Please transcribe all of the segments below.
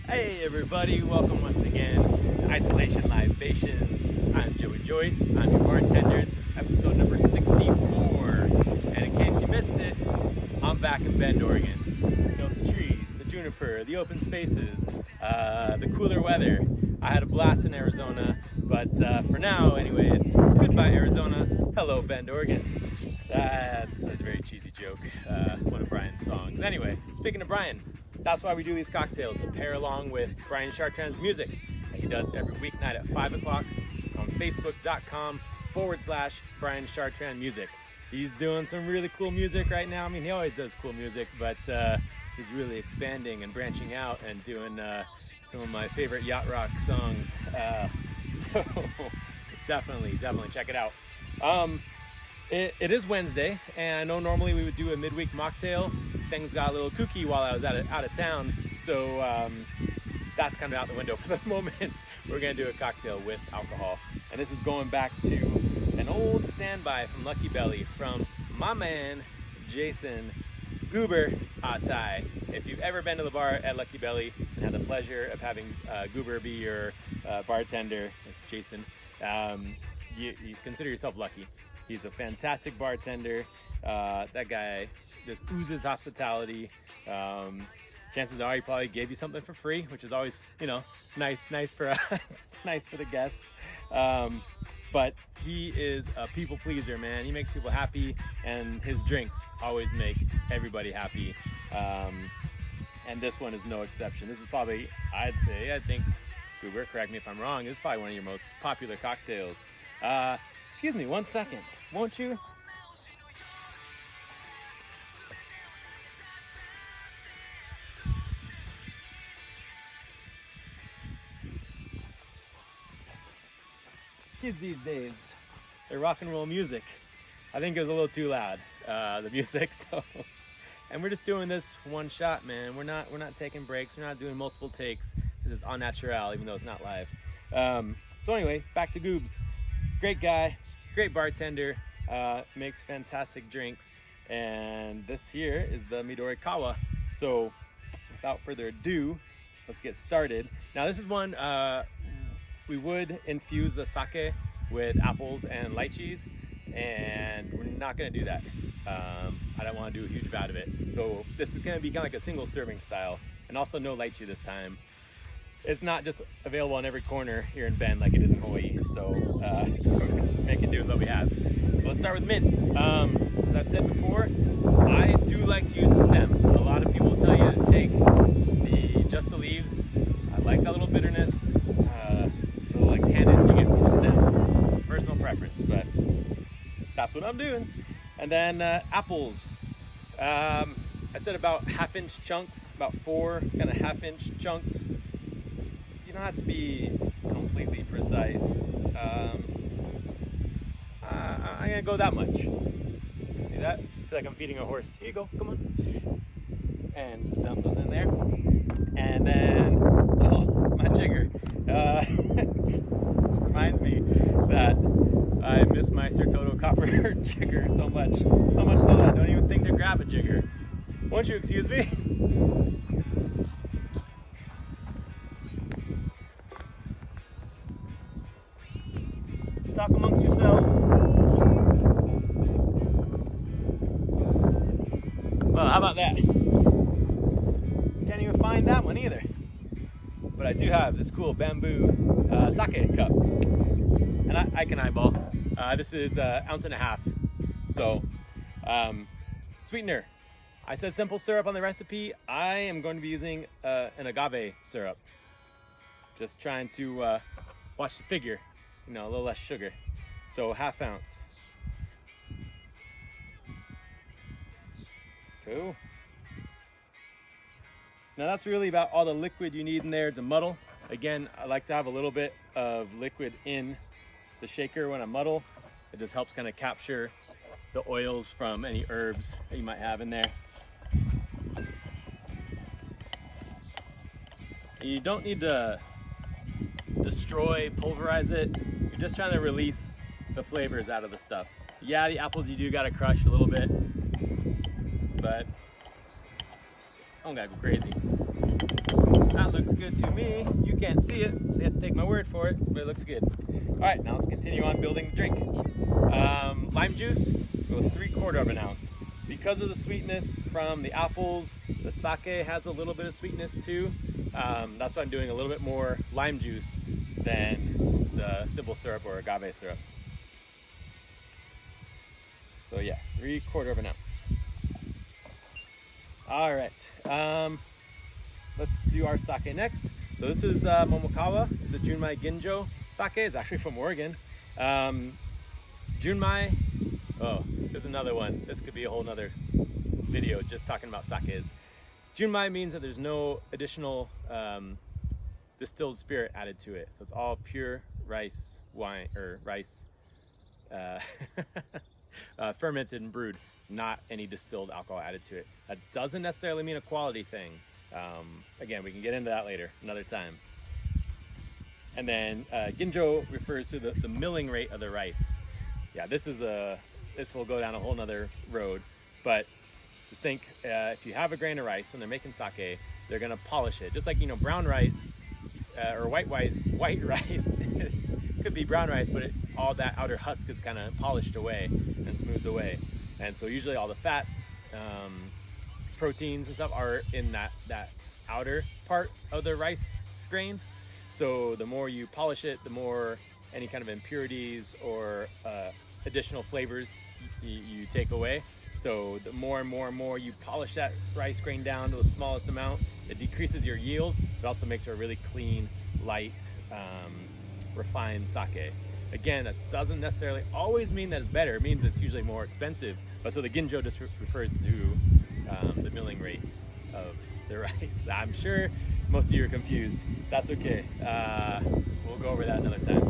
Hey everybody, welcome once again to Isolation Libations. I'm Joey Joyce, I'm your bartender. This is episode number 64. And in case you missed it, I'm back in Bend, Oregon. You know, the trees, the juniper, the open spaces, the cooler weather. I had a blast in Arizona, but for now anyway, it's goodbye Arizona, hello Bend, Oregon. That's a very cheesy joke, one of Brian's songs. Anyway, speaking of Brian, that's why we do these cocktails, to pair along with Brian Chartrand's music that he does every weeknight at 5 o'clock on Facebook.com/Brian Chartrand Music. He's doing some really cool music right now. I mean, he always does cool music, but he's really expanding and branching out and doing some of my favorite yacht rock songs. So definitely check it out. It is Wednesday, and I know normally we would do a midweek mocktail. Things got a little kooky while I was out of town, so that's kind of out the window for the moment. We're gonna do a cocktail with alcohol, and this is going back to an old standby from Lucky Belly from my man Jason Goober Ah-Tye. If you've ever been to the bar at Lucky Belly and had the pleasure of having Goober be your bartender, Jason, you consider yourself lucky. He's a fantastic bartender. That guy just oozes hospitality. Chances are he probably gave you something for free, which is always, nice for us, nice for the guests. But he is a people pleaser, man. He makes people happy, and his drinks always make everybody happy. And this one is no exception. This is probably, I think, Goober, correct me if I'm wrong, this is probably one of your most popular cocktails. Excuse me, 1 second, won't you? Kids these days, they're rock and roll music. I think it was a little too loud, the music. So, and we're just doing this one shot, man. We're not taking breaks. We're not doing multiple takes. This is en naturel, even though it's not live. So anyway, back to Goobs. Great guy, great bartender, makes fantastic drinks, and this here is the Midorikawa. So without further ado, let's get started. Now this is one, we would infuse the sake with apples and lychees, and we're not gonna do that. I don't wanna do a huge vat of it. So this is gonna be kind of like a single serving style, and also no lychee this time. It's not just available on every corner here in Bend like it is in Hawaii, so make it do with what we have. Let's start with mint. As I've said before, I do like to use the stem. A lot of people tell you to take just the leaves. I like that little bitterness, little like tannins you get from the stem. Personal preference, but that's what I'm doing. And then apples. I said about half-inch chunks, about 4 kind of half-inch chunks. You don't have to be completely precise. I'm gonna go that much. See that? I feel like I'm feeding a horse. Here you go, come on. And just dump those in there. And then, my jigger. This reminds me that I miss my Sertoto copper jigger so much so that I don't even think to grab a jigger. Won't you excuse me? Talk amongst yourselves. Well, how about that? Can't even find that one either. But I do have this cool bamboo sake cup, and I can eyeball. This is 1.5 ounces. So, sweetener. I said simple syrup on the recipe. I am going to be using an agave syrup. Just trying to watch the figure. A little less sugar. So 1/2 ounce. Cool. Now that's really about all the liquid you need in there to muddle. Again, I like to have a little bit of liquid in the shaker when I muddle. It just helps kind of capture the oils from any herbs that you might have in there. You don't need to destroy, pulverize it. You're just trying to release the flavors out of the stuff. Yeah, the apples you do gotta crush a little bit, but I don't gotta go crazy. That looks good to me. You can't see it, so you have to take my word for it, but it looks good. All right, now let's continue on building the drink. Lime juice, go 3/4 ounce. Because of the sweetness from the apples, the sake has a little bit of sweetness too. That's why I'm doing a little bit more lime juice than the simple syrup or agave syrup. So yeah, 3/4 ounce. All right, let's do our sake next. So this is Momokawa. It's a Junmai Ginjo sake. It's actually from Oregon. Junmai, oh, there's another one. This could be a whole nother video just talking about sakes. Junmai means that there's no additional distilled spirit added to it. So it's all pure rice wine, or rice fermented and brewed, not any distilled alcohol added to it. That doesn't necessarily mean a quality thing. Again, we can get into that later, another time. And then Ginjo refers to the milling rate of the rice. Yeah, this will go down a whole nother road, but just think, if you have a grain of rice, when they're making sake, they're gonna polish it. Just like, brown rice, or white rice, could be brown rice, but all that outer husk is kind of polished away and smoothed away. And so usually all the fats, proteins and stuff are in that outer part of the rice grain. So the more you polish it, the more any kind of impurities or additional flavors you take away. So the more and more you polish that rice grain down to the smallest amount, it decreases your yield. It also makes it a really clean, light, refined sake. Again, that doesn't necessarily always mean that it's better. It means it's usually more expensive. But so the Ginjo just refers to the milling rate of the rice. I'm sure most of you are confused. That's okay. We'll go over that another time.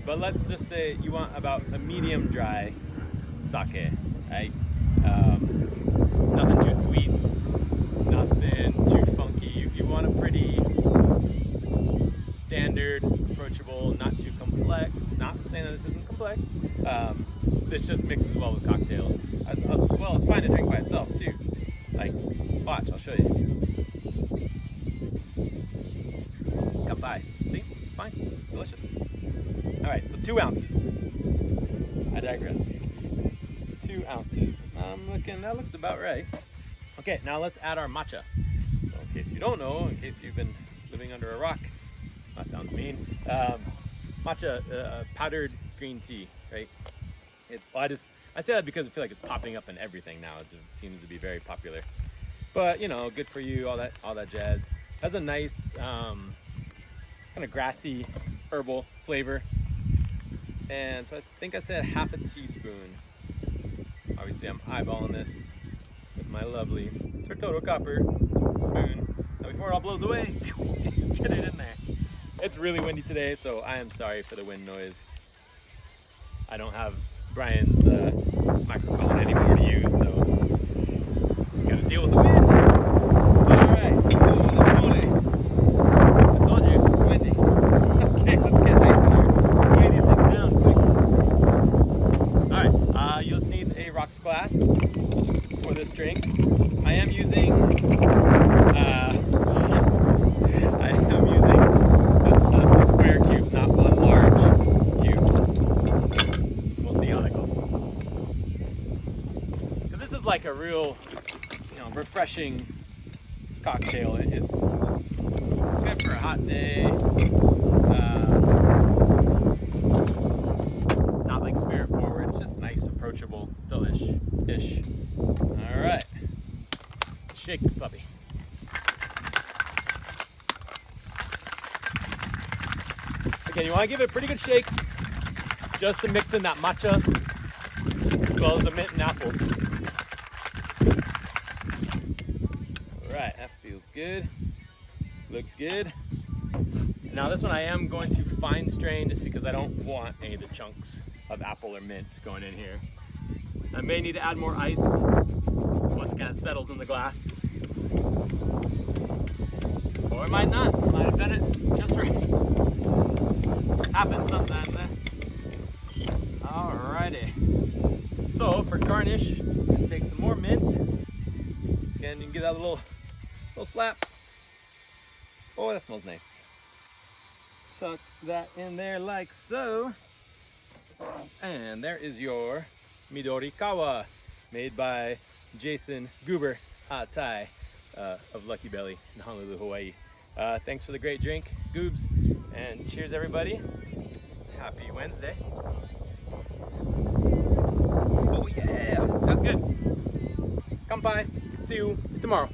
But let's just say you want about a medium dry sake, right? Nothing too sweet, nothing too funky. You want a pretty standard, approachable, not too complex. Not saying that this isn't complex. This just mixes well with cocktails. As well, it's fine to drink by itself too. Like, watch, I'll show you. Come by. See? Fine. Delicious. Alright, so 2 ounces. I digress. 2 ounces. I'm looking, that looks about right. Okay, now let's add our matcha. So in case you don't know, in case you've been living under a rock, that sounds mean. Matcha, powdered green tea, right? I say that because I feel like it's popping up in everything now. It seems to be very popular. But good for you, all that jazz. Has a nice kind of grassy herbal flavor. And so I think I said half a teaspoon. Obviously I'm eyeballing this with my lovely Sartoto copper spoon. Now before it all blows away, get it in there. It's really windy today, so I am sorry for the wind noise. I don't have Brian's microphone anymore to use, so gotta deal with the wind. Alright, holy moly. I told you, it's windy. Okay, let's get nice in here. Let's weigh these things down quick. Alright, you'll just need a rocks glass for this drink. I am using just the square cubes, not one large cube. We'll see how that goes. Because this is like a real, refreshing cocktail. It's good for a hot day. Not like spirit forward. It's just nice, approachable, delish-ish. All right, shake this puppy. Again, you want to give it a pretty good shake just to mix in that matcha as well as the mint and apple. Alright, that feels good. Looks good. Now this one I am going to fine strain just because I don't want any of the chunks of apple or mint going in here. I may need to add more ice once it kind of settles in the glass. Or I might not. I might have done it just right. Happens sometimes, eh? Alrighty. So for garnish, take some more mint. Again, you can give that a little slap. Oh, that smells nice. Tuck that in there like so. And there is your Midorikawa, made by Jason Goober Ah-Tye of Lucky Belly in Honolulu, Hawaii. Thanks for the great drink, Goobs, and cheers everybody. Happy Wednesday. Oh yeah, that's good. Kampai. See you tomorrow.